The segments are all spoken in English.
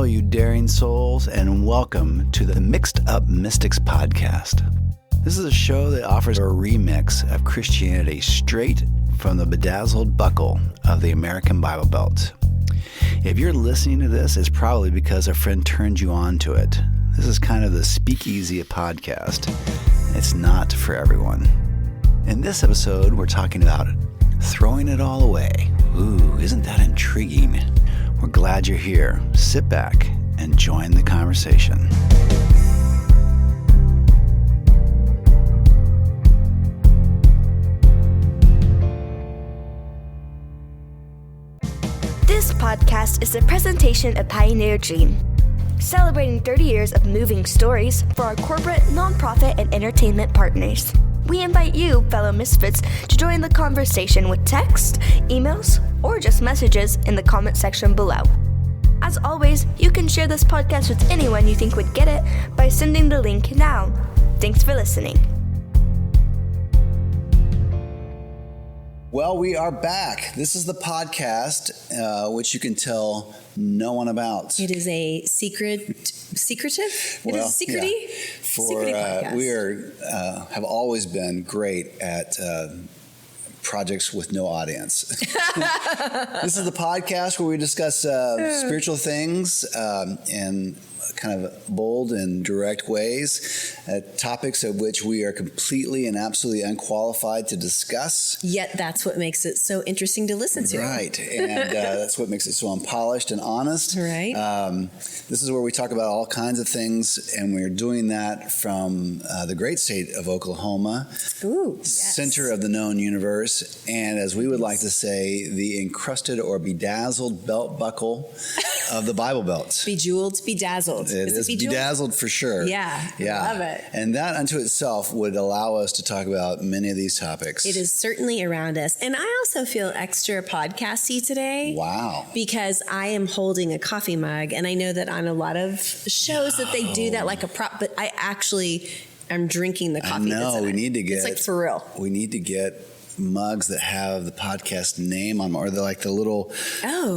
Hello, you daring souls, and welcome to the Mixed Up Mystics podcast. This is a show that offers a remix of Christianity straight from the bedazzled buckle of the American Bible Belt. If you're listening to this, it's probably because a friend turned you on to it. This is kind of the speakeasy podcast. It's not for everyone. In this episode, we're talking about throwing it all away. Ooh, isn't that intriguing? We're glad you're here. Sit back and join the conversation. This podcast is a presentation of Pioneer Dream, celebrating 30 years of moving stories for our corporate, nonprofit, and entertainment partners. We invite you, fellow misfits, to join the conversation with text, emails, or just messages in the comment section below. As always, you can share this podcast with anyone you think would get it by sending the link now. Thanks for listening. Well, we are back. This is the podcast, which you can tell no one about. It is a secretive? It is a secrety? Yeah. We have always been great at projects with no audience. This is the podcast where we discuss spiritual things in kind of bold and direct ways, topics of which we are completely and absolutely unqualified to discuss. Yet that's what makes it so interesting to listen to. Right, and that's what makes it so unpolished and honest. Right. This is where we talk about all kinds of things, and we're doing that from the great state of Oklahoma, center of the known universe, and as we would like to say, the encrusted or bedazzled belt buckle of the Bible Belt. Bejeweled, bedazzled. It is bedazzled for sure. Yeah, I love it. And that unto itself would allow us to talk about many of these topics. It is certainly around us. And I also feel extra podcasty today. Wow. Because I am holding a coffee mug, and I know that on a lot of shows that they do that like a prop, but I actually am drinking the coffee. No, we need to get. It's like for real. We need to get mugs that have the podcast name on them, or they're like the little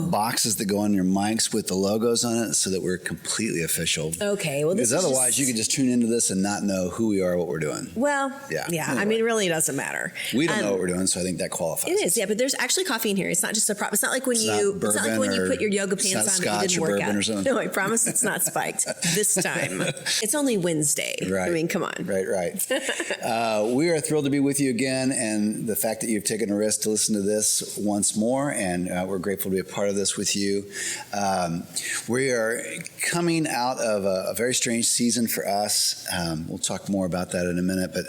boxes that go on your mics with the logos on it, so that we're completely official. Okay, well, because otherwise you could just tune into this and not know who we are, what we're doing. Well, yeah. Anyway. I mean, it really doesn't matter. We don't know what we're doing, so I think that qualifies. It is, yeah. But there's actually coffee in here. It's not just a prop. It's not like when you put your yoga pants on and it didn't work out. No, I promise it's not spiked this time. It's only Wednesday. Right. I mean, come on. Right. We are thrilled to be with you again, and the fact that you've taken a risk to listen to this once more, and we're grateful to be a part of this with you. We are coming out of a very strange season for us. We'll talk more about that in a minute, but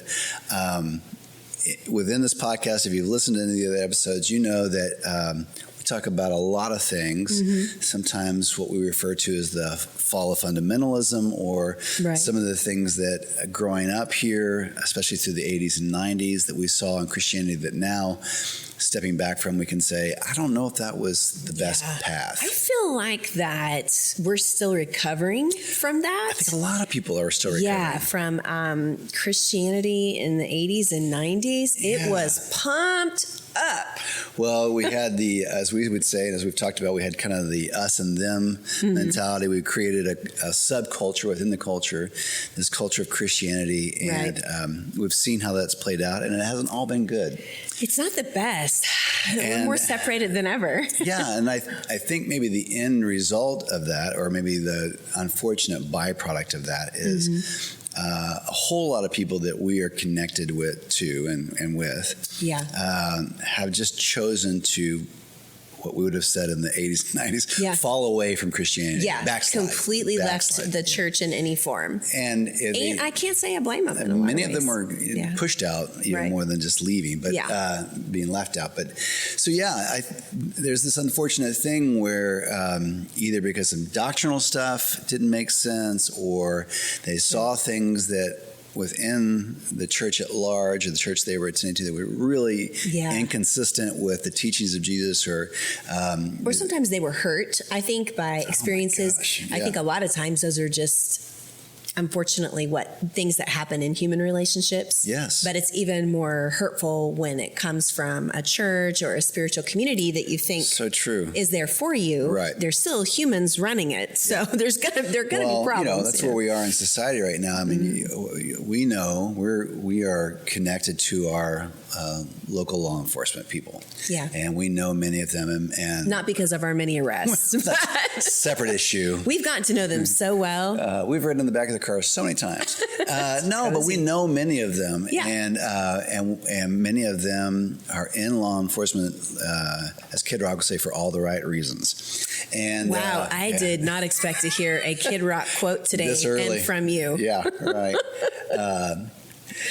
within this podcast, if you've listened to any of the other episodes, you know that we talk about a lot of things. Mm-hmm. Sometimes what we refer to as the fall of fundamentalism, or some of the things that growing up here, especially through the 80s and 90s, that we saw in Christianity that now, stepping back from, we can say, I don't know if that was the best path. I feel like that we're still recovering from that. I think a lot of people are still recovering. Yeah, from Christianity in the 80s and 90s. It was pumped up. Well, we had as we would say, and as we've talked about, we had kind of the us and them mentality. We created a subculture within the culture, this culture of Christianity, and we've seen how that's played out, and it hasn't all been good. It's not the best. We're more separated than ever. Yeah, and I think maybe the end result of that, or maybe the unfortunate byproduct of that, is a whole lot of people that we are connected with and with have just chosen to, what we would have said in the 80s and 90s, fall away from Christianity. Yeah, completely left the church in any form. And I can't say I blame them. Many of them were pushed out even more than just leaving, but being left out. But so there's this unfortunate thing where either because some doctrinal stuff didn't make sense, or they saw things that within the church at large, or the church they were attending to, that were really inconsistent with the teachings of Jesus, or sometimes they were hurt, I think, by experiences. I think a lot of times those are just unfortunately, things that happen in human relationships. Yes. But it's even more hurtful when it comes from a church or a spiritual community that you think so true is there for you. Right. There's still humans running it. So there are going to be problems. That's where we are in society right now. I mean, we know we are connected to our local law enforcement people. Yeah. And we know many of them. And not because of our many arrests. That's a separate issue. We've gotten to know them so well. We've ridden in the back of the car so many times. No, but we know many of them. Yeah. And many of them are in law enforcement, as Kid Rock would say, for all the right reasons. And wow, I did not expect to hear a Kid Rock quote today this early. And from you. Yeah, right.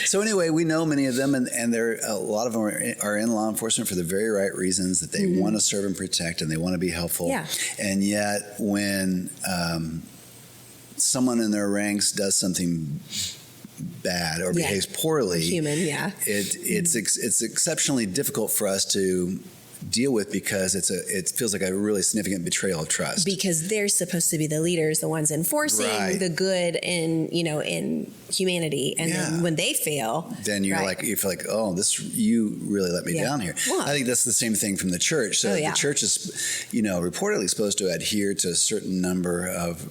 So anyway, we know many of them, and a lot of them are in law enforcement for the very right reasons, that they want to serve and protect, and they want to be helpful. Yeah. And yet, when someone in their ranks does something bad or behaves poorly, it's exceptionally difficult for us to deal with, because it feels like a really significant betrayal of trust. Because they're supposed to be the leaders, the ones enforcing the good in humanity, and then when they fail, then you feel like, oh, you really let me down here. Well, I think that's the same thing from the church. So the church is, reportedly supposed to adhere to a certain number of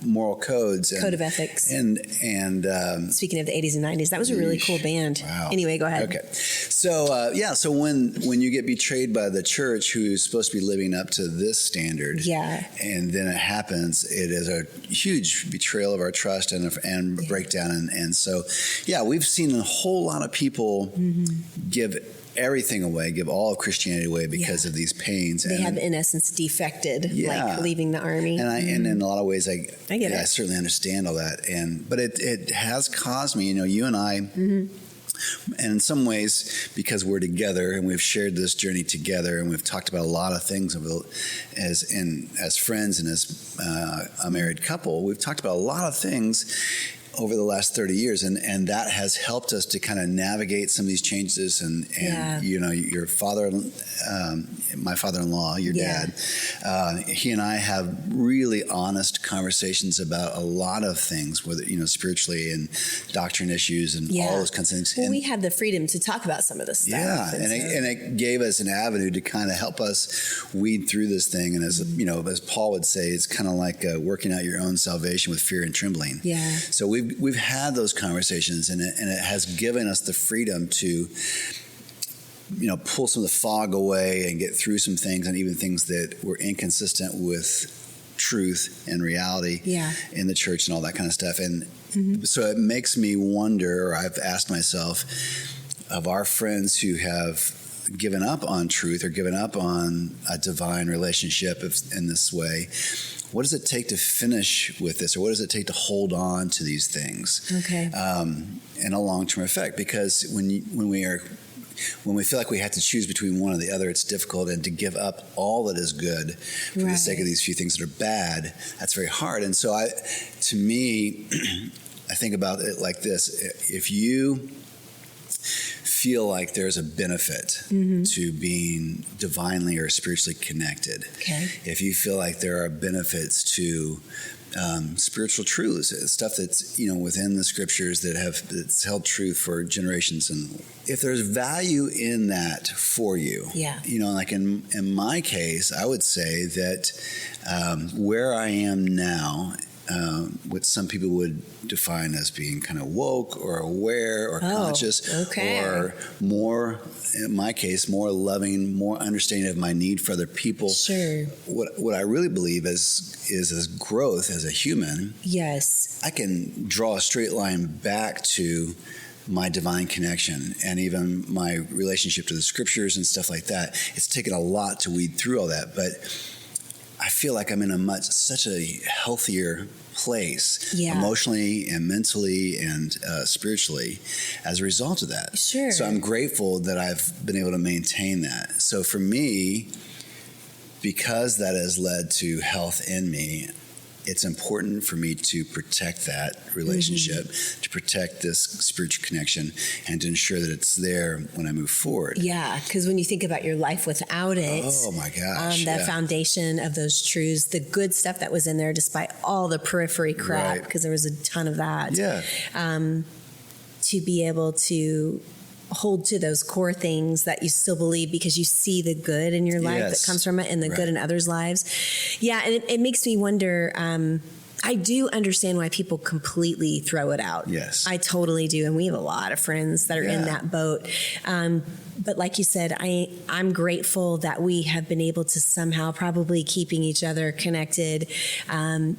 moral codes, code of ethics, and speaking of the 80s and 90s, that was a really cool band. Wow. Anyway, go ahead. Okay, so so when you get betrayed by the church, who's supposed to be living up to this standard, and then it happens, it is a huge betrayal of our trust and breakdown, and so we've seen a whole lot of people give everything away, give all of Christianity away because of these pains. They have, in essence, defected, like leaving the army. And in a lot of ways, I get it. I certainly understand all that. But it has caused me, you and I, and in some ways, because we're together and we've shared this journey together, and we've talked about a lot of things as friends and as a married couple, we've talked about a lot of things over the last 30 years, and that has helped us to kind of navigate some of these changes. And your father, my father-in-law, your dad, he and I have really honest conversations about a lot of things, whether spiritually and doctrine issues and all those kinds of things. Well, we have the freedom to talk about some of this stuff. Yeah, and it gave us an avenue to kind of help us weed through this thing. And as as Paul would say, it's kind of like working out your own salvation with fear and trembling. Yeah. So we've had those conversations, and it has given us the freedom to pull some of the fog away and get through some things, and even things that were inconsistent with truth and reality in the church and all that kind of stuff. And so it makes me wonder, or I've asked myself, of our friends who have given up on truth or given up on a divine relationship in this way, what does it take to finish with this, or what does it take to hold on to these things in a long-term effect? Because when we feel like we have to choose between one or the other, it's difficult, and to give up all that is good for the sake of these few things that are bad, that's very hard. And so I think about it like this: if you feel like there's a benefit to being divinely or spiritually connected, if you feel like there are benefits to spiritual truths, stuff that's within the scriptures that's held true for generations, and if there's value in that for you, like in my case, I would say that where I am now, what some people would define as being kind of woke or aware or conscious, or more, in my case, more loving, more understanding of my need for other people. Sure. What I really believe is as growth as a human, I can draw a straight line back to my divine connection and even my relationship to the scriptures and stuff like that. It's taken a lot to weed through all that, but I feel like I'm in such a healthier place, emotionally and mentally and spiritually, as a result of that. Sure. So I'm grateful that I've been able to maintain that. So for me, because that has led to health in me, it's important for me to protect that relationship, to protect this spiritual connection, and to ensure that it's there when I move forward. Yeah, because when you think about your life without it, oh my gosh, the foundation of those truths, the good stuff that was in there, despite all the periphery crap, because there was a ton of that. Yeah. To be able to hold to those core things that you still believe because you see the good in your life that comes from it and the good in others' lives. Yeah, and it makes me wonder, I do understand why people completely throw it out. Yes. I totally do. And we have a lot of friends that are in that boat. But like you said, I'm grateful that we have been able to somehow probably keeping each other connected.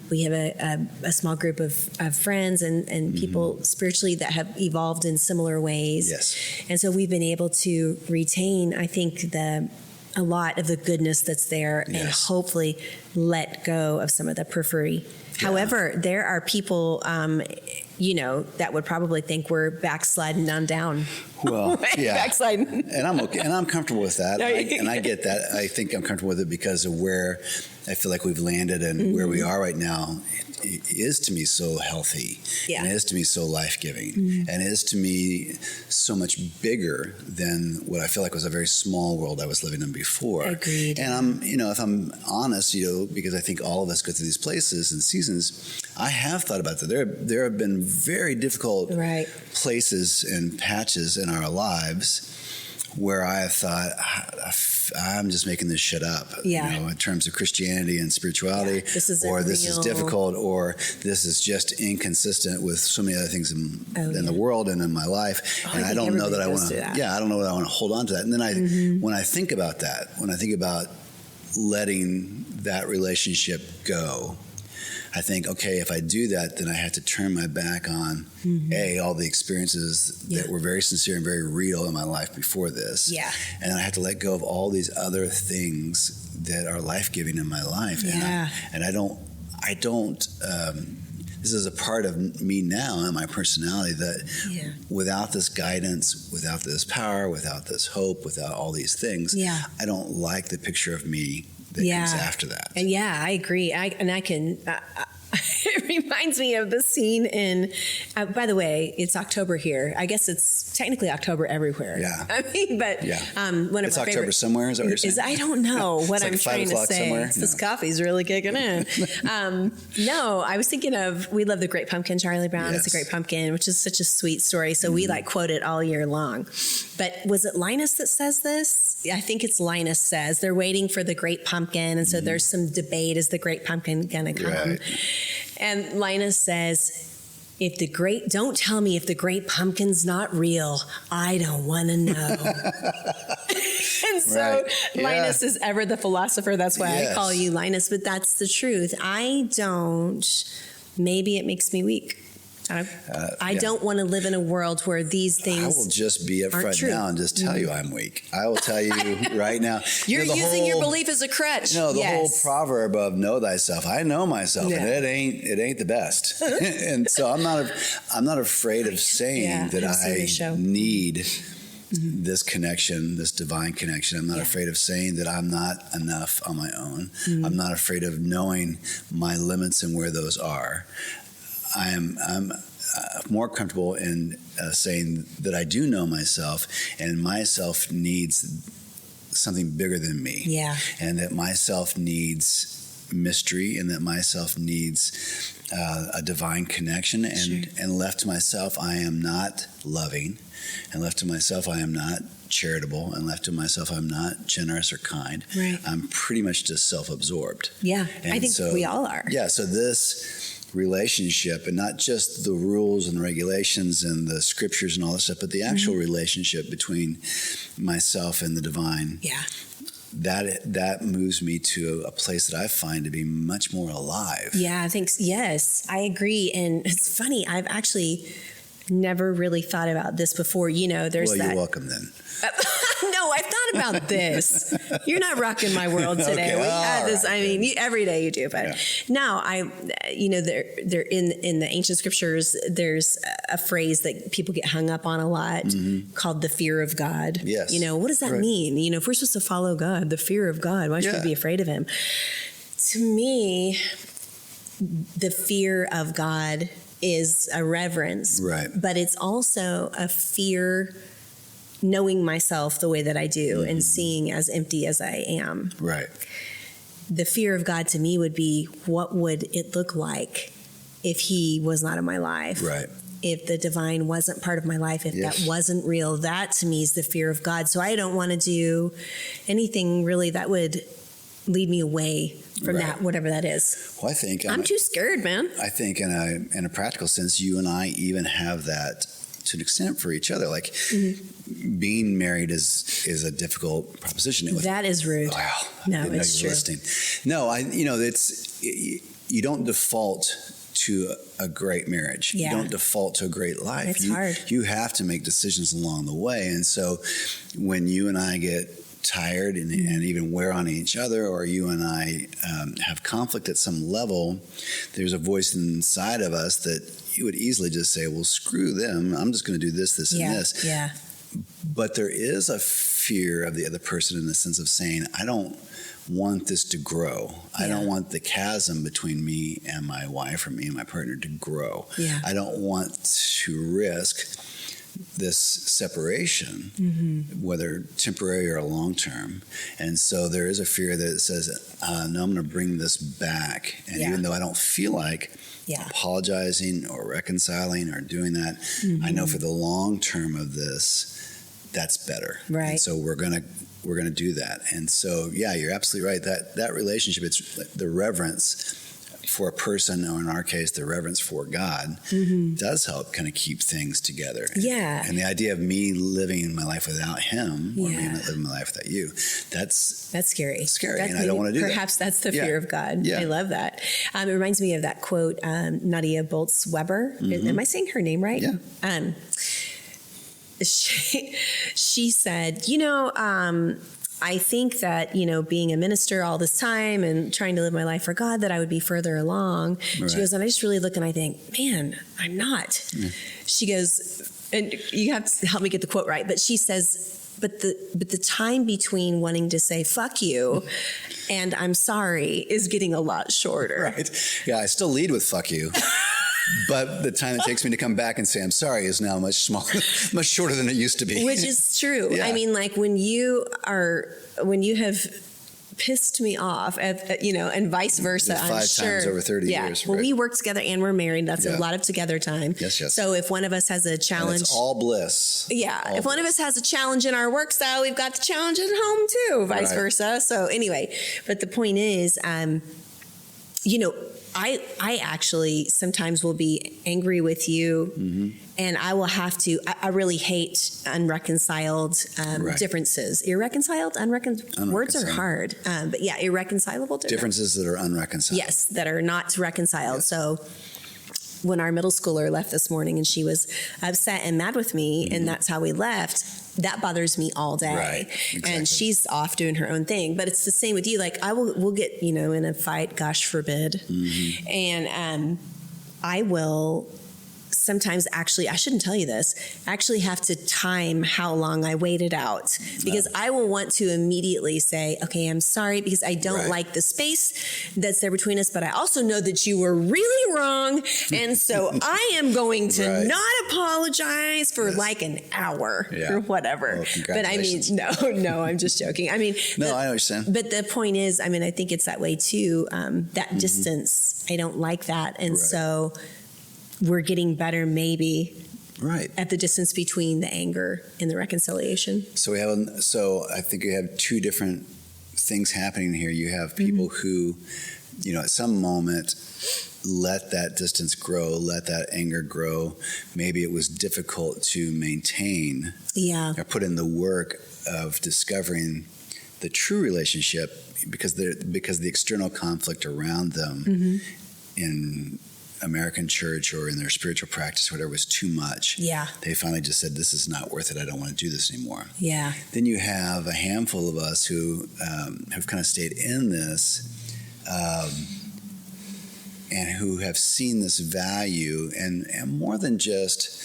We have a small group of friends and people spiritually that have evolved in similar ways. Yes. And so we've been able to retain, I think, a lot of the goodness that's there and hopefully let go of some of the periphery. Yeah. However, there are people, that would probably think we're backsliding on down. Well, backsliding. And I'm okay. And I'm comfortable with that. And I get that. I think I'm comfortable with it because of where I feel like we've landed and where we are right now. It is to me so healthy, and it is to me so life-giving, and it is to me so much bigger than what I feel like was a very small world I was living in before. Agreed. And I'm, if I'm honest, because I think all of us go through these places and seasons, I have thought about that. There have been very difficult places and patches in our lives where I have thought, I'm just making this shit up, in terms of Christianity and spirituality, this is difficult, or this is just inconsistent with so many other things in the world and in my life, and I don't know that I want to. I don't know that I want to hold on to that. And then when I think about that, when I think about letting that relationship go, I think, okay, if I do that, then I have to turn my back on, all the experiences that were very sincere and very real in my life before this. Yeah. And I have to let go of all these other things that are life-giving in my life. Yeah. And I don't, this is a part of me now and my personality that without this guidance, without this power, without this hope, without all these things, I don't like the picture of me that comes after that. And I agree. It reminds me of the scene in, by the way, it's October here. I guess it's technically October everywhere. Yeah. I mean, but one of it's my October favorite, somewhere, is that what you're saying? I don't know what I'm like trying to say. Somewhere? This coffee's really kicking in. No, I was thinking of, we love The Great Pumpkin, Charlie Brown. It's a Great Pumpkin, which is such a sweet story. So we quote it all year long. But was it Linus that says this? I think it's Linus says they're waiting for the Great Pumpkin. And so there's some debate. Is the Great Pumpkin going to come? Right. And Linus says, don't tell me if the Great Pumpkin's not real. I don't want to know. And so Linus is ever the philosopher. That's why I call you Linus, but that's the truth. Maybe it makes me weak. I don't want to live in a world where these things. I will just be upfront now and just tell you I'm weak. I will tell you right now. You're using your belief as a crutch. No, the whole proverb of know thyself. I know myself, and it ain't the best. And so I'm not afraid of saying that I need this connection, this divine connection. I'm not afraid of saying that I'm not enough on my own. I'm not afraid of knowing my limits and where those are. I'm more comfortable in saying that I do know myself, and myself needs something bigger than me. Yeah. And that myself needs mystery, and that myself needs a divine connection. And left to myself, I am not loving. And left to myself, I am not charitable. And left to myself, I'm not generous or kind. Right. I'm pretty much just self-absorbed. Yeah, and I think we all are. Yeah, so this relationship, and not just the rules and the regulations and the scriptures and all this stuff, but the actual relationship between myself and the divine. Yeah. That moves me to a place that I find to be much more alive. Yeah, I think, yes, I agree. And it's funny, I've actually never really thought about this before. There's you're welcome then. No, I've thought about this. You're not rocking my world today. We had this. Right. I mean, every day you do, but now there in the ancient scriptures, there's a phrase that people get hung up on a lot called the fear of God. Yes. What does that mean? If we're supposed to follow God, the fear of God, why should we be afraid of him? To me, the fear of God is a reverence, right? But it's also a fear knowing myself the way that I do and seeing as empty as I am. Right. The fear of God to me would be, what would it look like if he was not in my life? Right. If the divine wasn't part of my life, if that wasn't real, that to me is the fear of God. So I don't want to do anything really that would lead me away from that, whatever that is. Well, I think I'm too scared, man. I think in a practical sense, you and I even have that to an extent for each other. Like being married is a difficult proposition. That is rude. Wow. No, it's true. Listening. No, it's you don't default to a great marriage. Yeah. You don't default to a great life. It's hard. You have to make decisions along the way. And so when you and I get tired and even wear on each other, or you and I have conflict at some level, there's a voice inside of us that you would easily just say, well, screw them. I'm just going to do this, and this. Yeah. But there is a fear of the other person in the sense of saying, I don't want this to grow. I don't want the chasm between me and my wife or me and my partner to grow. Yeah. I don't want to risk this separation, whether temporary or long-term. And so there is a fear that says, no, I'm going to bring this back. And even though I don't feel like apologizing or reconciling or doing that, I know for the long term of this, that's better. Right. And so we're going to do that. And so, yeah, you're absolutely right. That relationship, it's the reverence for a person, or in our case, the reverence for God, does help kind of keep things together. Yeah. And the idea of me living my life without him, or me not living my life without you, that's scary. And I don't want to do that. Perhaps that's the fear of God. Yeah. I love that. It reminds me of that quote, Nadia Bolz-Weber. Am I saying her name right? Yeah. She said, I think that, being a minister all this time and trying to live my life for God, that I would be further along. Right. She goes, and I just really look and I think, man, I'm not. Yeah. She goes, and you have to help me get the quote right, but she says, but the time between wanting to say fuck you and I'm sorry is getting a lot shorter. Right. Yeah, I still lead with fuck you. But the time it takes me to come back and say I'm sorry is now much smaller, much shorter than it used to be. Which is true. Yeah. I mean, like when you have pissed me off, and vice versa. Five times over 30 years. Well, right? we work together and we're married. That's a lot of together time. Yes. So if one of us has a challenge, and it's all bliss. Yeah. All if one of us has a challenge in our work style, we've got the challenge at home too. Vice versa. So anyway, but the point is, I actually sometimes will be angry with you, and I will have to. I really hate unreconciled differences. Irreconciled, unreconciled. Words are hard, but yeah, irreconcilable differences that are unreconciled. Yes, that are not reconciled. Yes. So when our middle schooler left this morning, and she was upset and mad with me, and that's how we left. That bothers me all day. Right, exactly. And she's off doing her own thing. But it's the same with you. Like we'll get, in a fight, gosh forbid. And I will sometimes actually, I shouldn't tell you this, actually have to time how long I wait it out, because I will want to immediately say, okay, I'm sorry because I don't like the space that's there between us, but I also know that you were really wrong. And so I am going to not apologize for like an hour or whatever. Well, but I mean, no, I'm just joking. I mean, I know what you're saying. But the point is, I mean, I think it's that way too. That distance, I don't like that. And so we're getting better maybe at the distance between the anger and the reconciliation. So I think you have two different things happening here. You have people who, at some moment let that distance grow, let that anger grow. Maybe it was difficult to maintain or put in the work of discovering the true relationship because the external conflict around them in American church or in their spiritual practice, whatever, was too much. Yeah. They finally just said, this is not worth it. I don't want to do this anymore. Yeah. Then you have a handful of us who have kind of stayed in this and who have seen this value and more than just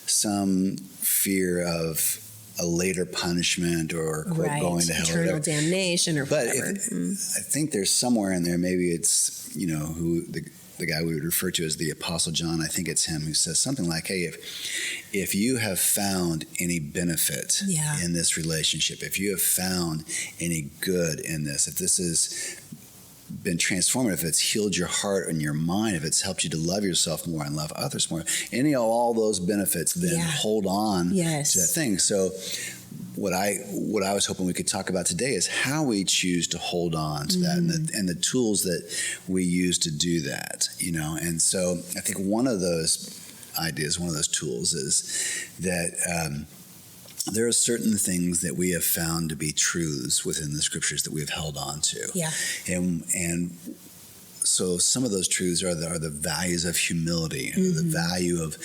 some fear of a later punishment or quote, going to hell eternal or whatever. Damnation or but whatever. I think there's somewhere in there, maybe it's, who the guy we would refer to as the Apostle John, I think it's him, who says something like, hey, if you have found any benefit in this relationship, if you have found any good in this, if this has been transformative, if it's healed your heart and your mind, if it's helped you to love yourself more and love others more, all those benefits, then hold on to that thing. So what I was hoping we could talk about today is how we choose to hold on to that, and the tools that we use to do that, And so I think one of those ideas, one of those tools is that there are certain things that we have found to be truths within the scriptures that we have held on to. Yeah. And so some of those truths are the values of humility, the value of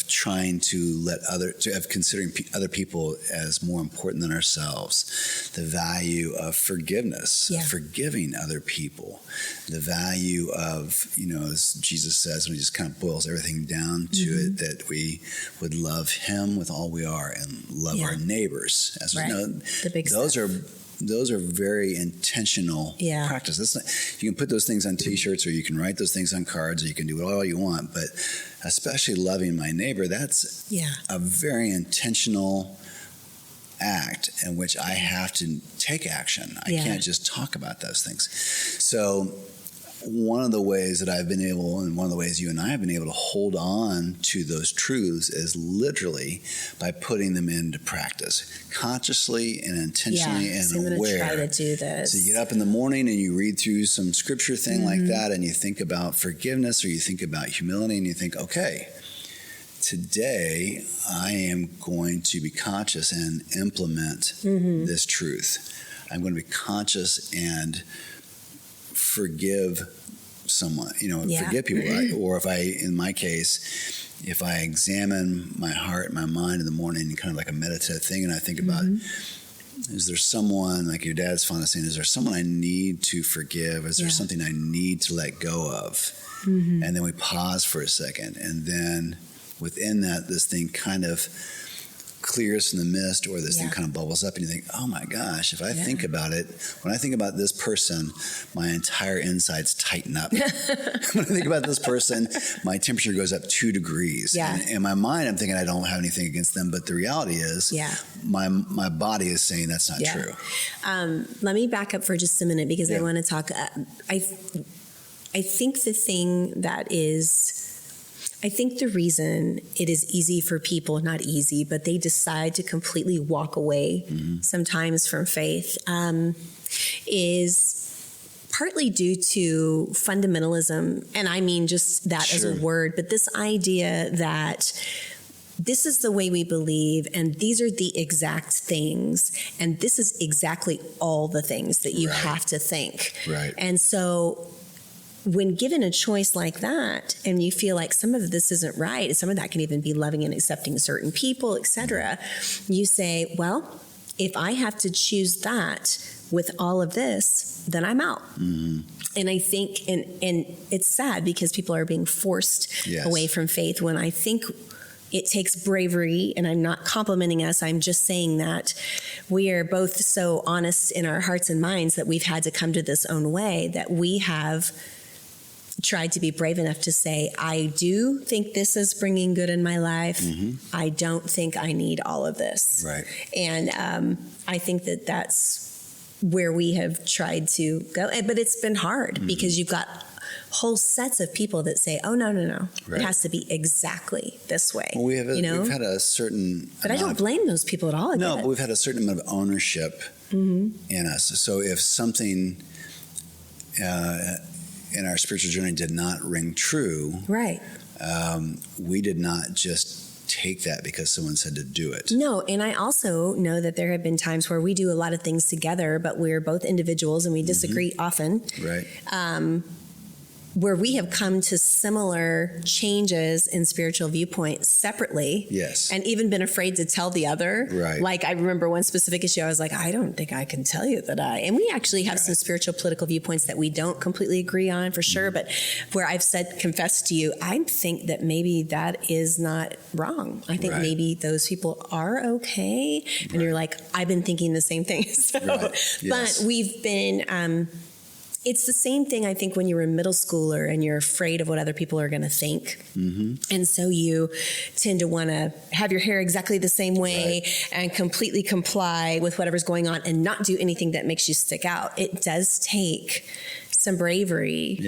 trying to considering other people as more important than ourselves, the value of forgiveness, of forgiving other people, the value of, as Jesus says, when he just kind of boils everything down to it, that we would love him with all we are and love our neighbors. As we know, the big those are very intentional practices. You can put those things on T-shirts, or you can write those things on cards, or you can do it all you want. But especially loving my neighbor, that's a very intentional act in which I have to take action. I can't just talk about those things. So one of the ways that I've been able, and one of the ways you and I have been able to hold on to those truths, is literally by putting them into practice, consciously and intentionally and aware. I'm going to try to do this. So you get up in the morning and you read through some scripture thing like that, and you think about forgiveness, or you think about humility, and you think, okay, today I am going to be conscious and implement this truth. I'm going to be conscious and forgive someone, forgive people. Or in my case, if I examine my heart, my mind in the morning, kind of like a meditative thing, and I think about, is there someone, like your dad's fond of saying, is there someone I need to forgive? Is there something I need to let go of? And then we pause for a second, and then within that, this thing kind of clears from the mist, or this thing kind of bubbles up, and you think, oh my gosh, if I think about it, when I think about this person, my entire insides tighten up. When I think about this person, my temperature goes up 2 degrees. And in my mind, I'm thinking I don't have anything against them, but the reality is my body is saying that's not true. Let me back up for just a minute, because I want to talk. I think the thing that is, I think the reason it is easy for people, not easy, but they decide to completely walk away sometimes from faith, is partly due to fundamentalism. And I mean just that as a word, but this idea that this is the way we believe, and these are the exact things, and this is exactly all the things that you have to think. And so when given a choice like that, and you feel like some of this isn't right, and some of that can even be loving and accepting certain people, etc., you say, well, if I have to choose that with all of this, then I'm out. And I think, and it's sad because people are being forced away from faith, when I think it takes bravery, and I'm not complimenting us, I'm just saying that we are both so honest in our hearts and minds that we've had to come to this own way, that we have tried to be brave enough to say, I do think this is bringing good in my life. I don't think I need all of this. And I think that that's where we have tried to go. But it's been hard because you've got whole sets of people that say, oh, no. It has to be exactly this way. Well, we've had a certain... But I don't blame those people at all. No, but we've had a certain amount of ownership in us. So if something... in our spiritual journey did not ring true, we did not just take that because someone said to do it. No, and I also know that there have been times where we do a lot of things together, but we're both individuals and we disagree often. Where we have come to similar changes in spiritual viewpoints separately. And even been afraid to tell the other. Like I remember one specific issue, I was like, I don't think I can tell you that and we actually have some spiritual political viewpoints that we don't completely agree on, for sure, but where I've confessed to you, I think that maybe that is not wrong. I think maybe those people are okay. And you're like, I've been thinking the same thing. But we've been... It's the same thing, I think, when you're a middle schooler and you're afraid of what other people are going to think. And so you tend to want to have your hair exactly the same way and completely comply with whatever's going on and not do anything that makes you stick out. It does take some bravery.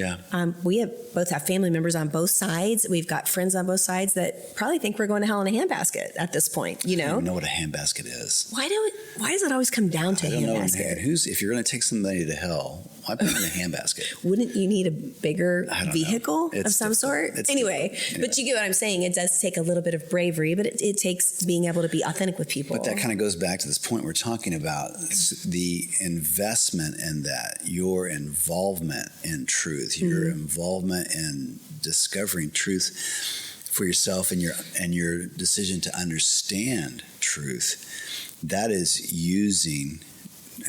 We both have family members on both sides. We've got friends on both sides that probably think we're going to hell in a handbasket at this point. I don't know what a handbasket is. Why does it always come down to a handbasket? If you're going to take somebody to hell, why put them in a handbasket? Wouldn't you need a bigger vehicle of some sort? Anyway, but you get what I'm saying. It does take a little bit of bravery, but it takes being able to be authentic with people. But that kind of goes back to this point we're talking about, the investment in that, your involvement in truth, your involvement in discovering truth for yourself and your decision to understand truth. That is using,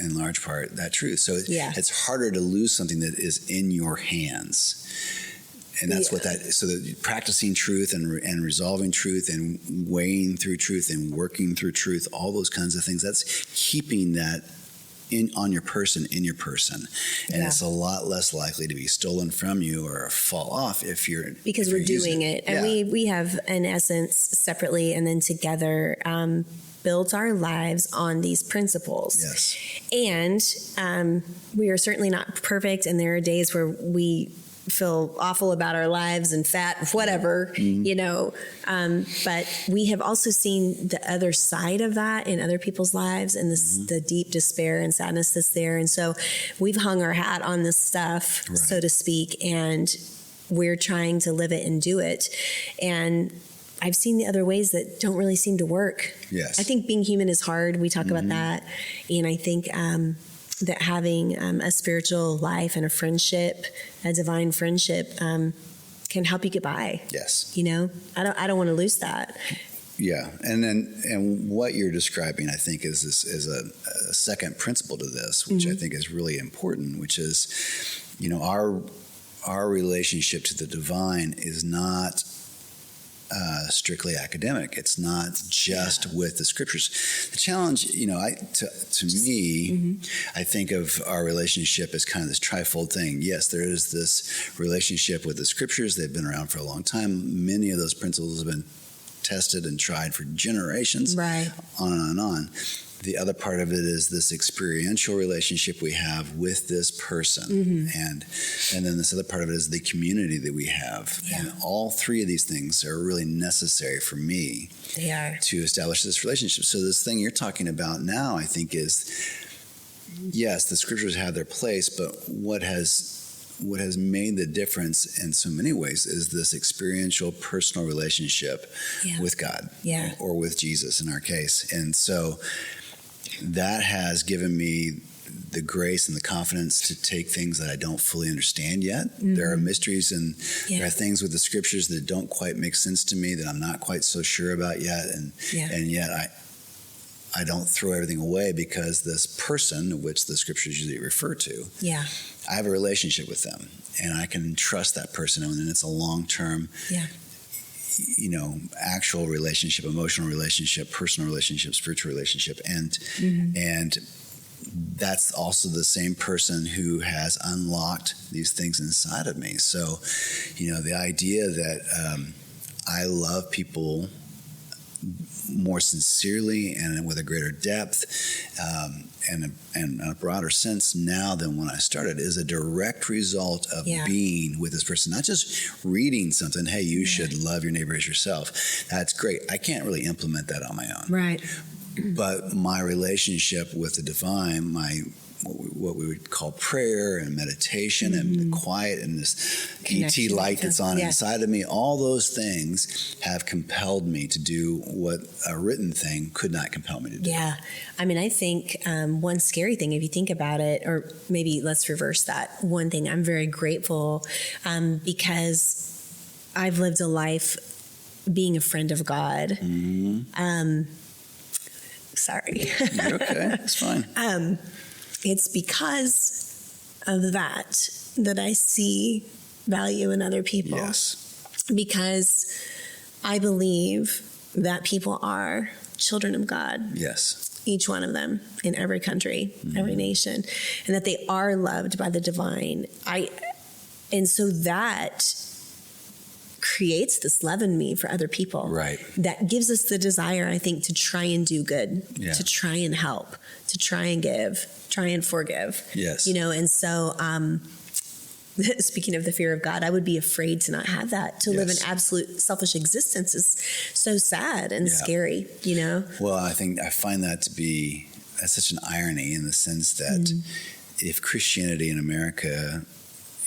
in large part, that truth. So it's harder to lose something that is in your hands. And that's what that, so that practicing truth and resolving truth and weighing through truth and working through truth, all those kinds of things, that's keeping that in your person. And it's a lot less likely to be stolen from you or fall off because we're doing it. And we have, in essence, separately and then together, built our lives on these principles. Yes. And we are certainly not perfect, and there are days where we feel awful about our lives and fat, whatever, but we have also seen the other side of that in other people's lives and the deep despair and sadness that's there. And so we've hung our hat on this stuff, so to speak, and we're trying to live it and do it. And I've seen the other ways that don't really seem to work. Yes. I think being human is hard. We talk about that. And I think that having a spiritual life and a friendship, a divine friendship, can help you get by. Yes. I don't want to lose that. Yeah. And what you're describing, I think, is a second principle to this, which I think is really important, which is, our relationship to the divine is not strictly academic. It's not just with the scriptures. The challenge, to me, I think of our relationship as kind of this trifold thing. Yes, there is this relationship with the scriptures. They've been around for a long time. Many of those principles have been tested and tried for generations, on and on. The other part of it is this experiential relationship we have with this person. And then this other part of it is the community that we have. And all three of these things are really necessary for me to establish this relationship. So this thing you're talking about now, I think, is, yes, the scriptures have their place, but what has made the difference in so many ways is this experiential, personal relationship with God or with Jesus in our case. And so that has given me the grace and the confidence to take things that I don't fully understand yet. There are mysteries and there are things with the scriptures that don't quite make sense to me, that I'm not quite so sure about yet. And yet I don't throw everything away, because this person, which the scriptures usually refer to, I have a relationship with them, and I can trust that person, and it's a long-term actual relationship, emotional relationship, personal relationship, spiritual relationship. And that's also the same person who has unlocked these things inside of me. So, the idea that I love people more sincerely and with a greater depth and a broader sense now than when I started is a direct result of being with this person. Not just reading something, hey, you should love your neighbor as yourself. That's great. I can't really implement that on my own. Right. But my relationship with the divine, what we would call prayer and meditation and the quiet and this ET light that's on inside of me, all those things have compelled me to do what a written thing could not compel me to do. Yeah. I mean, I think one scary thing, if you think about it, or maybe let's reverse that. One thing, I'm very grateful because I've lived a life being a friend of God. Sorry. You're okay. It's fine. It's because of that I see value in other people. Yes. Because I believe that people are children of God. Yes. each one of them in every country, every nation, and that they are loved by the divine. And so that creates this love in me for other people. Right. That gives us the desire, I think, to try and do good, to try and help, to try and give, try and forgive. Yes. And so, speaking of the fear of God, I would be afraid to not have that. To live an absolute selfish existence is so sad and scary, Well, I find that to be such an irony in the sense that if Christianity in America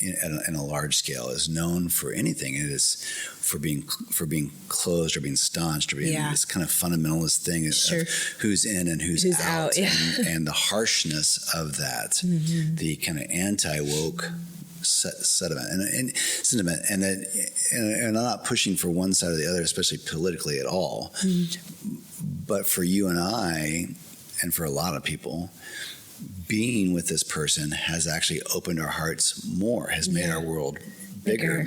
in a large scale is known for anything, it is for being closed or being staunched or being this kind of fundamentalist thing of who's in and who's out. And the harshness of that, the kind of anti-woke sentiment and I'm not pushing for one side or the other, especially politically at all, but for you and I and for a lot of people, being with this person has actually opened our hearts more, has made our world bigger,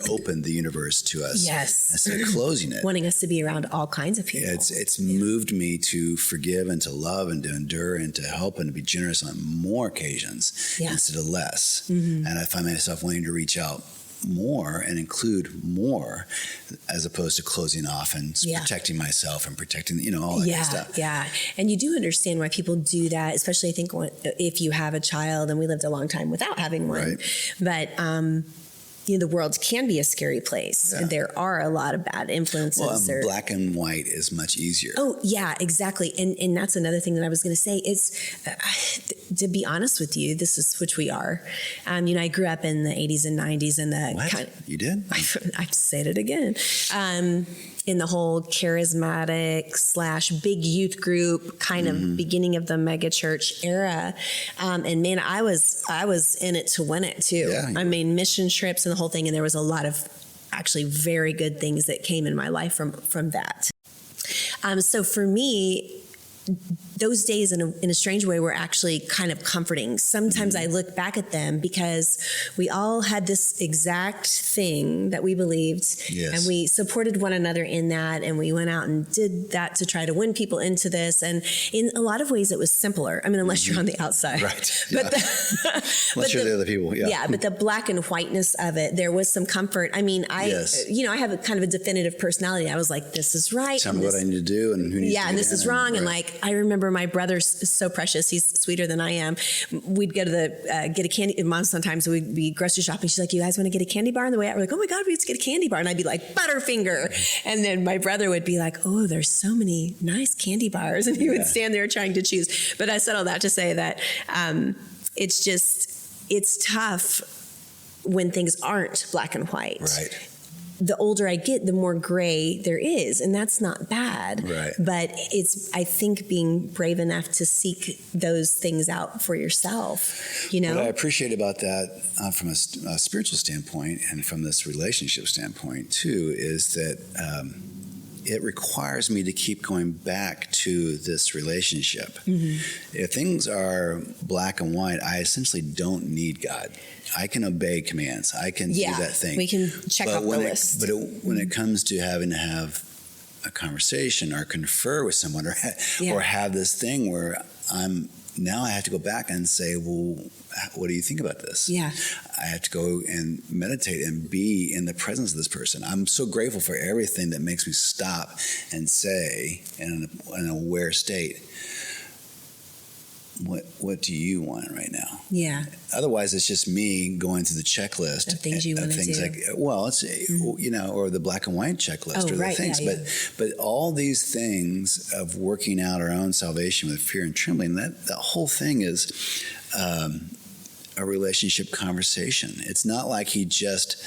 opened the universe to us instead of closing it. Wanting us to be around all kinds of people. It's moved me to forgive and to love and to endure and to help and to be generous on more occasions instead of less. And I find myself wanting to reach out more and include more as opposed to closing off and protecting myself and protecting, all that kind of stuff. Yeah. And you do understand why people do that, especially I think if you have a child, and we lived a long time without having one. Right. But, the world can be a scary place. Yeah. There are a lot of bad influences. Well, black and white is much easier. Oh, yeah, exactly. And that's another thing that I was going to say is, to be honest with you, this is which we are. I grew up in the 80s and 90s and What? You did? I've said it again. In the whole charismatic / big youth group kind of beginning of the mega church era. And man, I was in it to win it too. Yeah. I mean, mission trips and the whole thing. And there was a lot of actually very good things that came in my life from that. So for me, those days in a strange way were actually kind of comforting. Sometimes I look back at them because we all had this exact thing that we believed and we supported one another in that, and we went out and did that to try to win people into this. And in a lot of ways it was simpler. I mean, unless you're on the outside. Right. But unless you're the other people. Yeah. Yeah. But the black and whiteness of it, there was some comfort. I mean, I have a kind of a definitive personality. I was like, this is right. Tell me what I need to do and who needs to and this is wrong. And I remember my brother's so precious. He's sweeter than I am. We'd go to get a candy. Mom, sometimes we'd be grocery shopping. She's like, you guys want to get a candy bar on the way out? We're like, oh my God, we have to get a candy bar. And I'd be like, Butterfinger. And then my brother would be like, oh, there's so many nice candy bars. And he would stand there trying to choose. But I said all that to say that it's tough when things aren't black and white. Right. The older I get, the more gray there is, and that's not bad. Right. But it's, I think, being brave enough to seek those things out for yourself, What I appreciate about that from a spiritual standpoint and from this relationship standpoint, too, is that it requires me to keep going back to this relationship. If things are black and white, I essentially don't need God. I can obey commands. I can do that thing. We can check off the list. But when it comes to having to have a conversation or confer with someone or have this thing where I have to go back and say, well, what do you think about this? Yeah. I have to go and meditate and be in the presence of this person. I'm so grateful for everything that makes me stop and say in an aware state, what do you want right now? Yeah. Otherwise, it's just me going through the checklist of things you want to do. Like, well, it's or the black and white checklist the things. Yeah, but all these things of working out our own salvation with fear and trembling, that whole thing is a relationship conversation. It's not like he just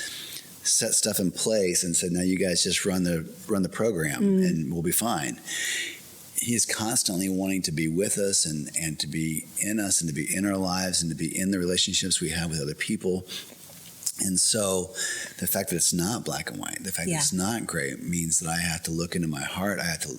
set stuff in place and said, "Now you guys just run the program and we'll be fine." He's constantly wanting to be with us and to be in us and to be in our lives and to be in the relationships we have with other people. And so the fact that it's not black and white, the fact that it's not gray means that I have to look into my heart. I have to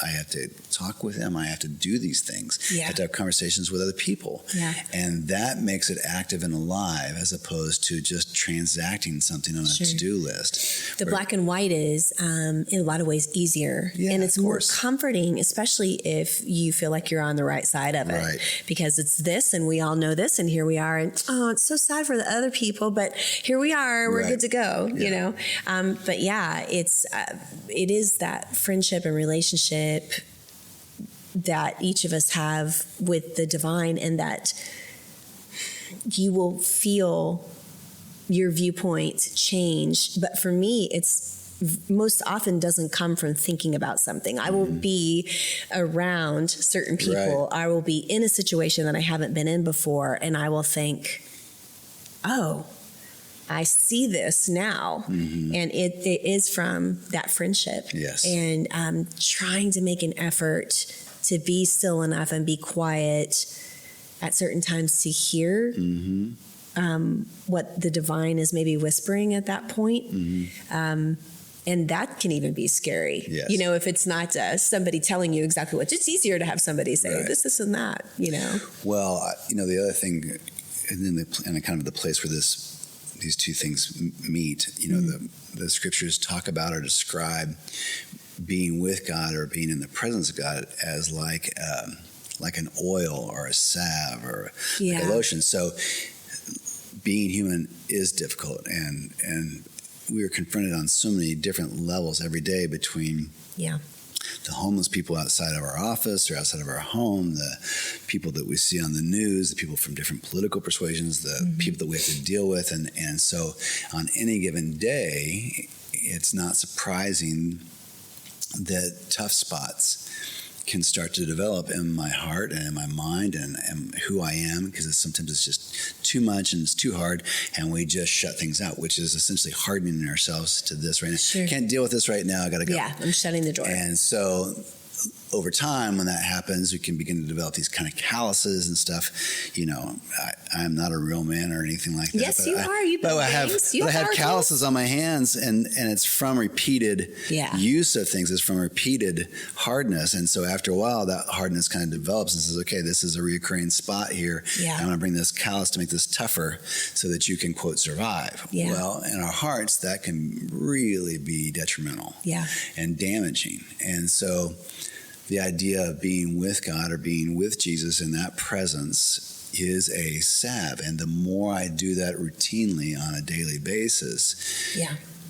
I have to talk with them. I have to do these things. I have to have conversations with other people. And that makes it active and alive as opposed to just transacting something on a to-do list. The black and white is, in a lot of ways, easier. And it's more comforting, especially if you feel like you're on the right side of it. Because it's this, and we all know this, and here we are. And, it's so sad for the other people, but here we are. We're good to go, you know. But it is that friendship and relationship that each of us have with the divine, and that you will feel your viewpoint change. But for me, it's most often doesn't come from thinking about something. I will be around certain people. I will be in a situation that I haven't been in before, and I will think, oh, I see this now. And it is from that friendship. And trying to make an effort to be still enough and be quiet at certain times to hear what the divine is maybe whispering at that point. And that can even be scary. You know, if it's not somebody telling you exactly what, it's easier to have somebody say this, and that, you know. Well, you know, the other thing, and kind of the place where these two things meet, you know, the scriptures talk about or describe being with God or being in the presence of God as like an oil or a salve or like a lotion. So being human is difficult, and we are confronted on so many different levels every day between the homeless people outside of our office or outside of our home, the people that we see on the news, the people from different political persuasions, the people that we have to deal with. And so on any given day, it's not surprising that tough spots can start to develop in my heart and in my mind and who I am, because sometimes it's just too much and it's too hard, and we just shut things out, which is essentially hardening ourselves to this right now. Can't deal with this right now. I got to go. I'm shutting the door. And so over time, when that happens, we can begin to develop these kind of calluses and stuff. You know, I'm not a real man or anything like that. Yes, you are. You I have calluses on my hands, and it's from repeated use of things. It's from repeated hardness. And so after a while, that hardness kind of develops and says, okay, this is a recurring spot here. I'm going to bring this callus to make this tougher so that you can, quote, survive. Well, in our hearts, that can really be detrimental and damaging. And so the idea of being with God or being with Jesus in that presence is a salve. And the more I do that routinely on a daily basis,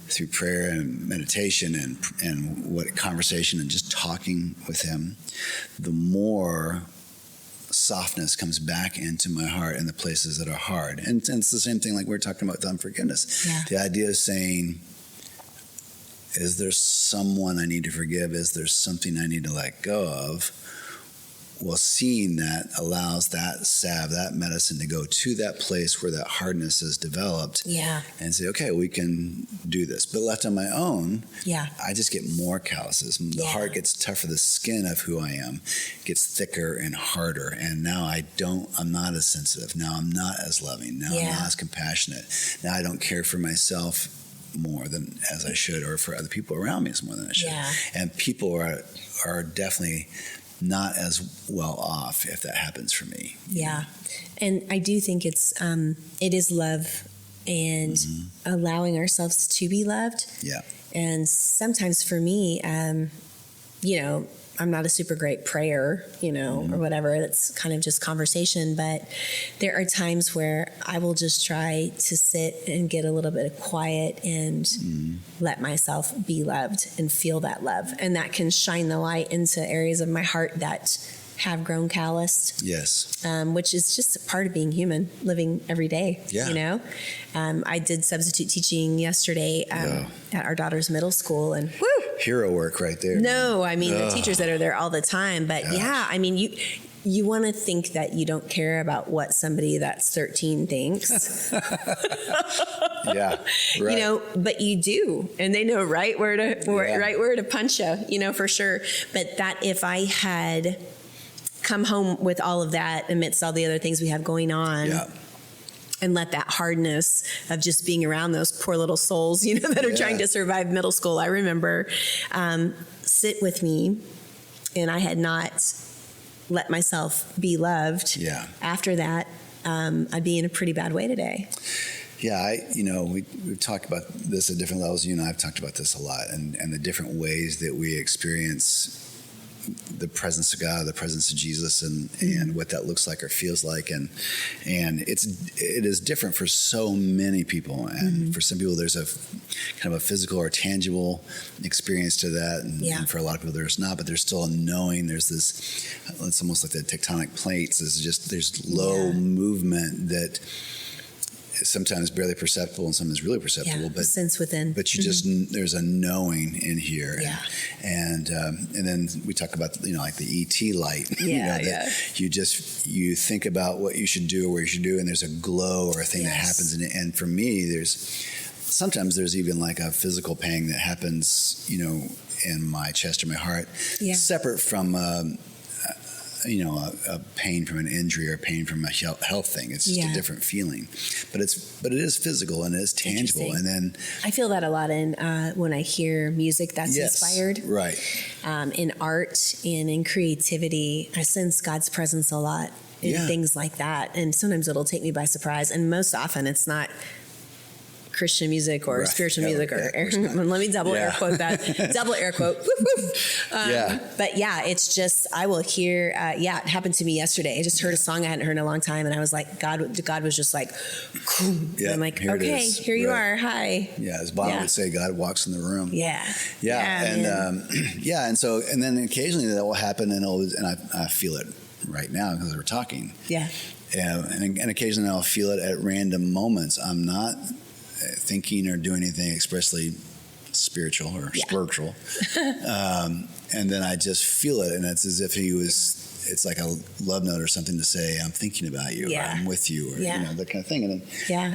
through prayer and meditation and what conversation and just talking with him, the more softness comes back into my heart in the places that are hard. And it's the same thing like we were talking about with unforgiveness. The idea of saying, is there someone I need to forgive? Is there something I need to let go of? Well, seeing that allows that salve, that medicine to go to that place where that hardness is developed. And say, okay, we can do this. But left on my own, I just get more calluses. The heart gets tougher. The skin of who I am gets thicker and harder. And now I'm not as sensitive. Now I'm not as loving. Now I'm not as compassionate. Now I don't care for myself more than as I should, or for other people around me as more than I should. And people are definitely not as well off if that happens for me. And I do think it is love and allowing ourselves to be loved. And sometimes for me, you know, I'm not a super great prayer, you know, or whatever. It's kind of just conversation. But there are times where I will just try to sit and get a little bit of quiet and let myself be loved and feel that love. And that can shine the light into areas of my heart that have grown calloused. Which is just a part of being human, living every day, you know. I did substitute teaching yesterday at our daughter's middle school, and woo! Hero work right there. No, I mean, the teachers that are there all the time. But I mean, you want to think that you don't care about what somebody that's 13 thinks. You know, but you do. And they know right where to punch you, you know, for sure. But that if I had come home with all of that amidst all the other things we have going on, and let that hardness of just being around those poor little souls, you know, that are trying to survive middle school. I remember sit with me and I had not let myself be loved after that, I'd be in a pretty bad way today. Yeah, we've talked about this at different levels. You and I have talked about this a lot, and the different ways that we experience the presence of God, the presence of Jesus, and what that looks like or feels like, and it is different for so many people. And for some people, there's a kind of a physical or tangible experience to that, and for a lot of people, there's not. But there's still a knowing. There's this. It's almost like the tectonic plates. There's low movement that sometimes barely perceptible and sometimes really perceptible, but sense within. But you just there's a knowing in here, and then we talk about like the ET light, you think about what you should do or where you should do, and there's a glow or a thing that happens, and for me, sometimes there's even like a physical pang that happens, in my chest or my heart, separate from. A pain from an injury or pain from a health thing. It's just a different feeling, but it is physical and it is tangible. And then I feel that a lot in when I hear music that's inspired, right? In art and in creativity, I sense God's presence a lot in things like that. And sometimes it'll take me by surprise. And most often, it's not Christian music or spiritual music let me double air quote that. Double air quote. But it's just, I will hear, it happened to me yesterday. I just heard a song I hadn't heard in a long time, and I was like, God was just like, and I'm like, okay, here you are. Hi. Yeah. As Bob would say, God walks in the room. And then occasionally that will happen, and I feel it right now because we're talking. And occasionally I'll feel it at random moments. I'm not thinking or doing anything expressly spiritual or spiritual. And then I just feel it, and it's as if it's like a love note or something to say, I'm thinking about you, or I'm with you, or that kind of thing. And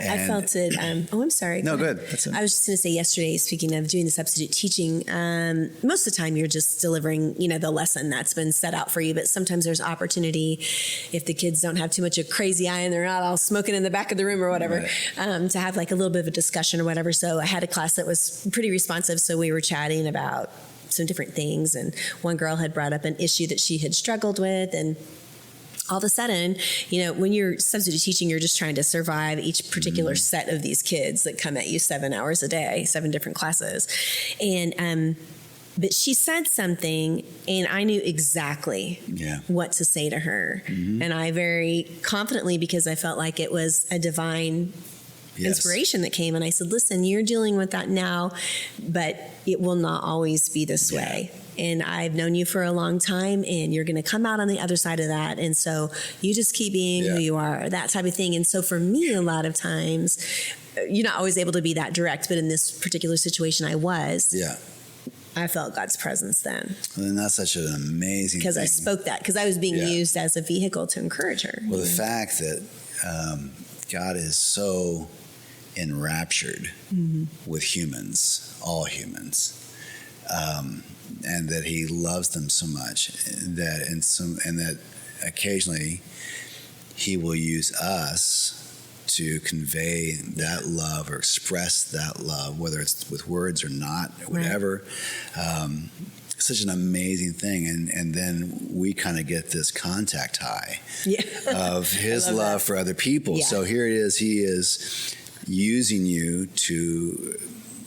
I felt it. I'm sorry. No, good. That's it. I was just going to say yesterday, speaking of doing the substitute teaching, most of the time you're just delivering, the lesson that's been set out for you. But sometimes there's opportunity if the kids don't have too much of a crazy eye and they're not all smoking in the back of the room or whatever, to have like a little bit of a discussion or whatever. So I had a class that was pretty responsive. So we were chatting about some different things, and one girl had brought up an issue that she had struggled with, and all of a sudden, when you're substitute teaching, you're just trying to survive each particular set of these kids that come at you 7 hours a day, 7 different classes. And but she said something, and I knew exactly what to say to her, and I very confidently, because I felt like it was a divine inspiration that came, and I said, listen, you're dealing with that now, but it will not always be this way. And I've known you for a long time, and you're going to come out on the other side of that. And so you just keep being who you are, that type of thing. And so for me, a lot of times, you're not always able to be that direct, but in this particular situation, I was. I felt God's presence then. And that's such an amazing thing. Because I spoke that, because I was being used as a vehicle to encourage her. Well, the fact that God is so enraptured with humans, all humans, and that He loves them so much that occasionally He will use us to convey that love or express that love, whether it's with words or not, or whatever. Such an amazing thing, and then we kind of get this contact high of His love for other people. So here it is, He is using you to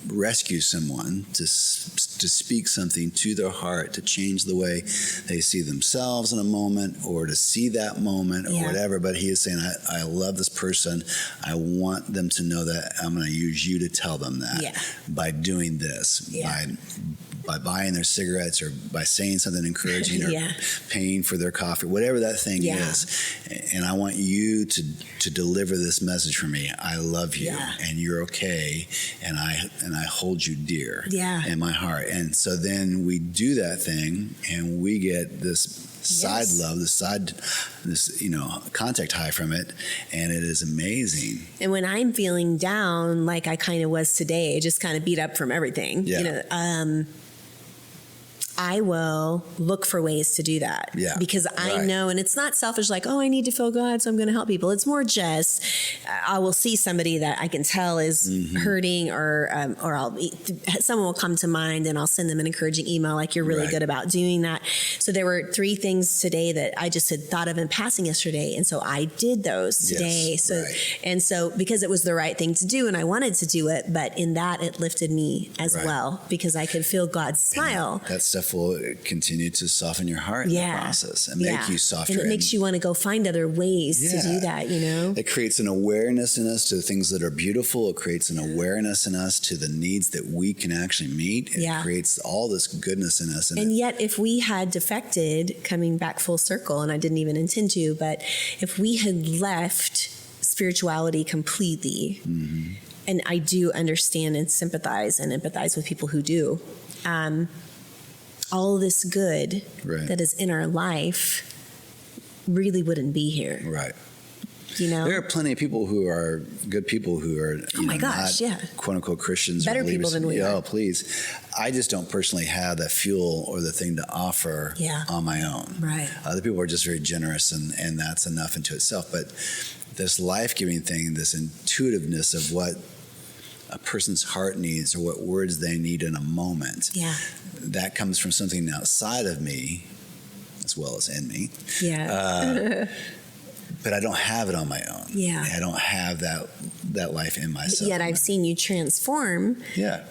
rescue someone, to speak something to their heart, to change the way they see themselves in a moment, or to see that moment, or whatever. But He is saying, I love this person. I want them to know that. I'm going to use you to tell them that by doing this, by buying their cigarettes, or by saying something encouraging, or paying for their coffee, whatever that thing is. And I want you to deliver this message for me. I love you, and you're okay, and I hold you dear in my heart. And so then we do that thing, and we get this side love, this contact high from it, and it is amazing. And when I'm feeling down, like I kind of was today, just kind of beat up from everything, I will look for ways to do that. Yeah. Because I know, and it's not selfish, like, oh, I need to feel God, so I'm going to help people. It's more just, I will see somebody that I can tell is hurting, or someone will come to mind, and I'll send them an encouraging email, like, you're really good about doing that. So there were 3 things today that I just had thought of in passing yesterday. And so I did those today. And so because it was the right thing to do, and I wanted to do it, but in that it lifted me as well, because I could feel God's smile. And that stuff will continue to soften your heart in the process and make you softer. And it makes you want to go find other ways to do that, you know? It creates an awareness in us to the things that are beautiful. It creates an awareness in us to the needs that we can actually meet. It creates all this goodness in us. And yet, if we had defected, coming back full circle, and I didn't even intend to, but if we had left spirituality completely, and I do understand and sympathize and empathize with people who do, all this good that is in our life really wouldn't be here. Right. You know? There are plenty of people who are good people who are not quote unquote Christians. Better or believers. people than we are. Oh, please. I just don't personally have the fuel or the thing to offer on my own. Right. Other people are just very generous, and that's enough into itself. But this life-giving thing, this intuitiveness of what a person's heart needs or what words they need in a moment, that comes from something outside of me as well as in me. But I don't have it on my own. I don't have that life in myself. Yet I've seen you transform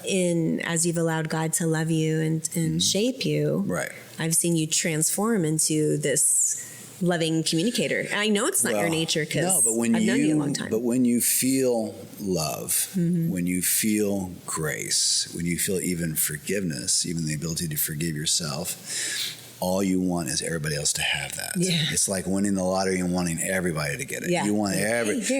in as you've allowed God to love you and shape you. Right. I've seen you transform into this loving communicator. And I know it's not your nature, because I've known you a long time. But when you feel love, when you feel grace, when you feel even forgiveness, even the ability to forgive yourself, all you want is everybody else to have that. It's like winning the lottery and wanting everybody to get it. You want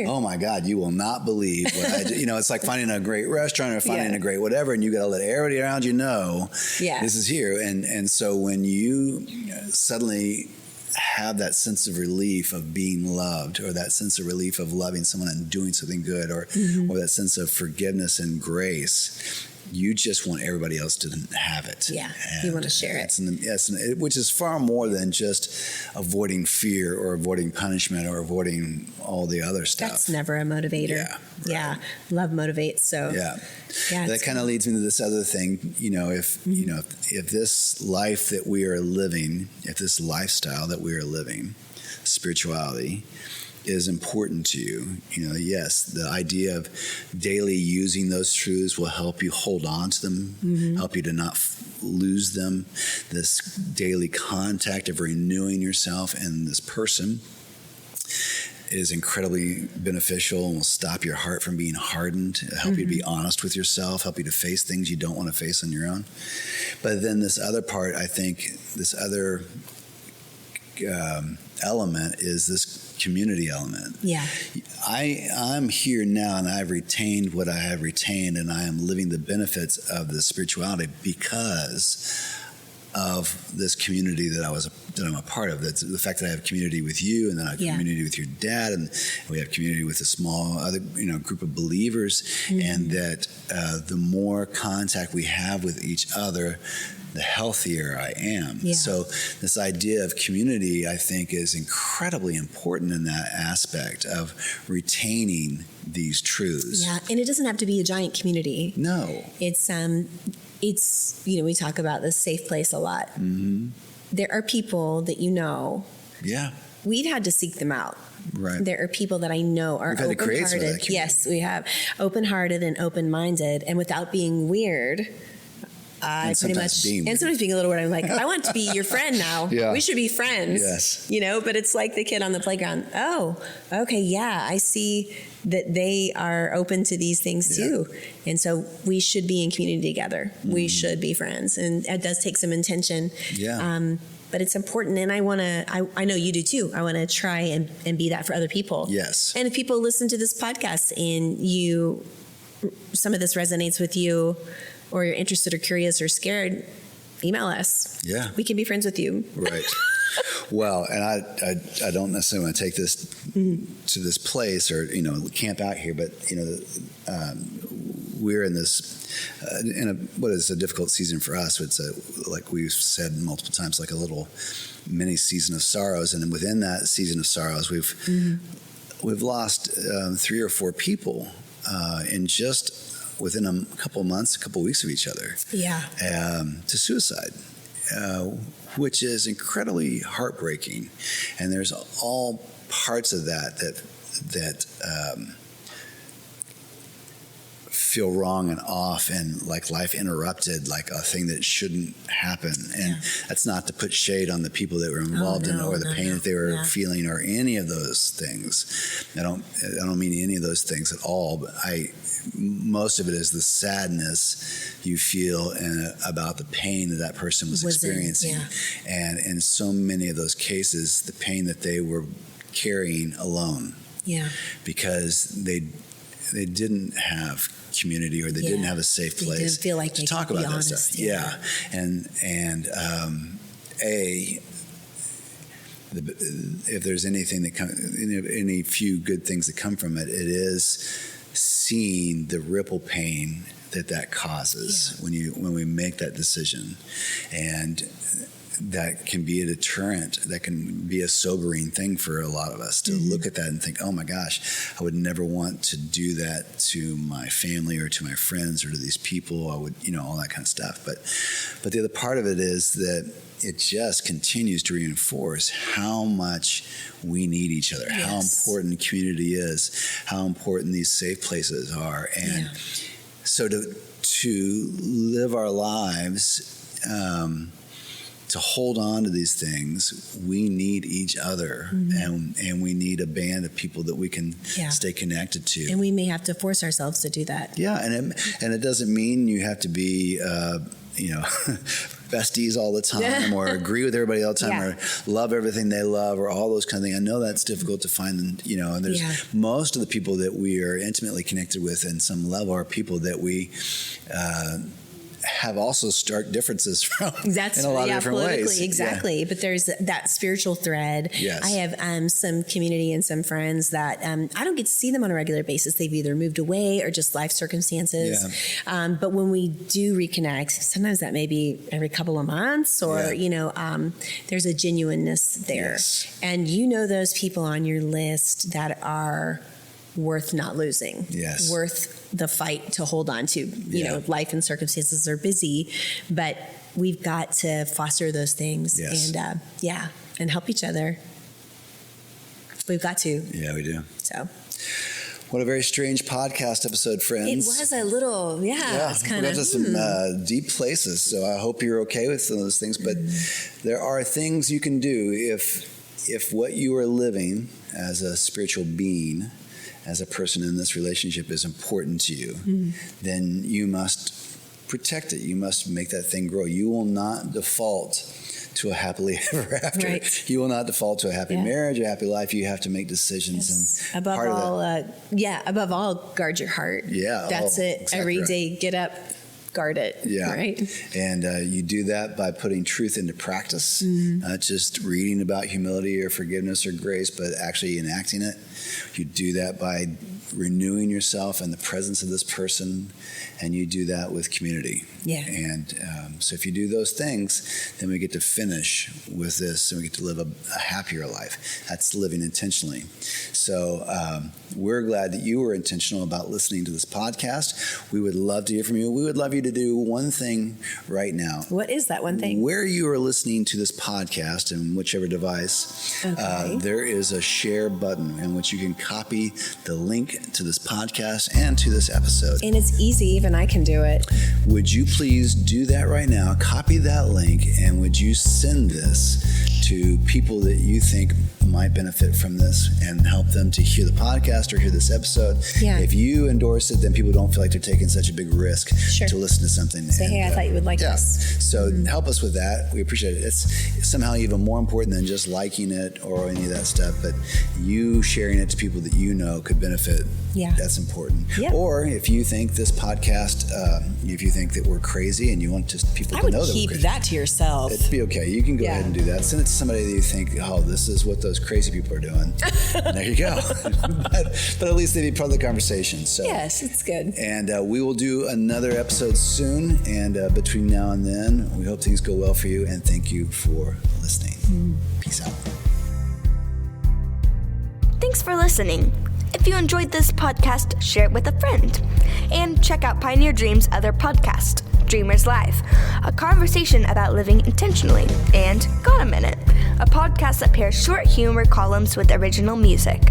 oh my God, you will not believe what I do. You know, it's like finding a great restaurant or finding a great whatever, and you got to let everybody around you know this is here. And so when you suddenly have that sense of relief of being loved, or that sense of relief of loving someone and doing something good, or that sense of forgiveness and grace, you just want everybody else to have it. You want to share it. Which is far more than just avoiding fear or avoiding punishment or avoiding all the other stuff. That's never a motivator. Love motivates. So that kind of leads me to this other thing. You know, if this life that we are living, if this lifestyle that we are living, spirituality, is important to you, you know, yes, the idea of daily using those truths will help you hold on to them, help you to not lose them. This daily contact of renewing yourself and this person is incredibly beneficial and will stop your heart from being hardened, help you to be honest with yourself, help you to face things you don't want to face on your own. But then this other part, I think, this other element is this community element. I'm here now, and I've retained what I have retained, and I am living the benefits of the spirituality because of this community that I'm a part of. That's the fact that I have community with you, and then I have community with your dad, and we have community with a small other group of believers, and that the more contact we have with each other, the healthier I am. So this idea of community, I think, is incredibly important in that aspect of retaining these truths. And it doesn't have to be a giant community. No. It's we talk about this safe place a lot. There are people that we've had to seek them out. Right. There are people that I know are open-hearted. Yes, we have. Open-hearted and open-minded, and without being weird. And sometimes being a little weird. I'm like, I want to be your friend now. We should be friends. Yes. You know, but it's like the kid on the playground. Oh, okay, I see that they are open to these things too. And so we should be in community together. We should be friends. And it does take some intention. But it's important, and I know you do too. I want to try and be that for other people. Yes. And if people listen to this podcast and some of this resonates with you, or you're interested or curious or scared, email us. We can be friends with you. Right. Well, and I don't necessarily want to take this to this place or camp out here, but we're in this, what is a difficult season for us. It's like we've said multiple times, like a little mini season of sorrows. And within that season of sorrows, we've lost 3 or 4 people in just within a couple of months, a couple of weeks of each other. Yeah. To suicide. Which is incredibly heartbreaking, and there's all parts of that feel wrong and off, and like life interrupted, like a thing that shouldn't happen. And that's not to put shade on the people that were involved in it, or the pain that they were feeling, or any of those things. I don't mean any of those things at all, but most of it is the sadness you feel about the pain that person was experiencing. And in so many of those cases, the pain that they were carrying alone. Yeah. Because they didn't have community, or they didn't have a safe place. They didn't feel like to talk about that stuff. Yeah. And if there's anything that any few good things that come from it, it is seeing the ripple pain that causes when we make that decision. And that can be a deterrent, that can be a sobering thing for a lot of us to look at that and think, oh my gosh, I would never want to do that to my family or to my friends or to these people. I would, all that kind of stuff. But the other part of it is that it just continues to reinforce how much we need each other, how important community is, how important these safe places are. And so to live our lives, to hold on to these things, we need each other, and we need a band of people that we can stay connected to. And we may have to force ourselves to do that. Yeah, and it doesn't mean you have to be, besties all the time, or agree with everybody all the time, or love everything they love, or all those kind of things. I know that's difficult to find, and there's most of the people that we are intimately connected with in some level are people that we have also stark differences from in a lot of different ways. Exactly. But there's that spiritual thread. Yes. I have some community and some friends that I don't get to see them on a regular basis. They've either moved away or just life circumstances. Yeah. But when we do reconnect, sometimes that may be every couple of months, or, there's a genuineness there. Yes. And those people on your list that are worth not losing, worth the fight to hold on to. Life and circumstances are busy, but we've got to foster those things and help each other. We've got to. Yeah, we do. So. What a very strange podcast episode, friends. It was a little, it's kind of. We got to some deep places, so I hope you're okay with some of those things. But there are things you can do if what you are living as a spiritual being, as a person in this relationship, is important to you, then you must protect it. You must make that thing grow. You will not default to a happily ever after. Right. You will not default to a happy marriage, a happy life. You have to make decisions. And above all, guard your heart. Yeah. That's it. Exactly. Every day, get up, guard it. Yeah. Right. And you do that by putting truth into practice, not just reading about humility or forgiveness or grace, but actually enacting it. You do that by renewing yourself in the presence of this person, and you do that with community. Yeah. And so if you do those things, then we get to finish with this, and we get to live a happier life. That's living intentionally. So we're glad that you were intentional about listening to this podcast. We would love to hear from you. We would love you to do one thing right now. What is that one thing? Where you are listening to this podcast, in whichever device, there is a share button in which you can copy the link to this podcast and to this episode. And it's easy. Even I can do it. Would you please do that right now? Copy that link, and would you send this to people that you think might benefit from this, and help them to hear the podcast or hear this episode? Yeah. If you endorse it, then people don't feel like they're taking such a big risk to listen to something. Say, hey, I thought you would like this. So help us with that. We appreciate it. It's somehow even more important than just liking it or any of that stuff, but you sharing it to people that you know could benefit. Yeah. That's important. Yeah. Or if you think this podcast, if you think that we're crazy and you want just people to know that we're crazy. I would keep that to yourself. It'd be okay. You can go ahead and do that. Send it somebody that you think, oh, this is what those crazy people are doing. There you go. but at least they'd be part of the conversation. So yes, it's good. And we will do another episode soon. And between now and then, we hope things go well for you. And thank you for listening. Peace out. Thanks for listening. If you enjoyed this podcast, share it with a friend. And check out Pioneer Dream's other podcast, Dreamers Live, a conversation about living intentionally, and Got a Minute, a podcast that pairs short humor columns with original music.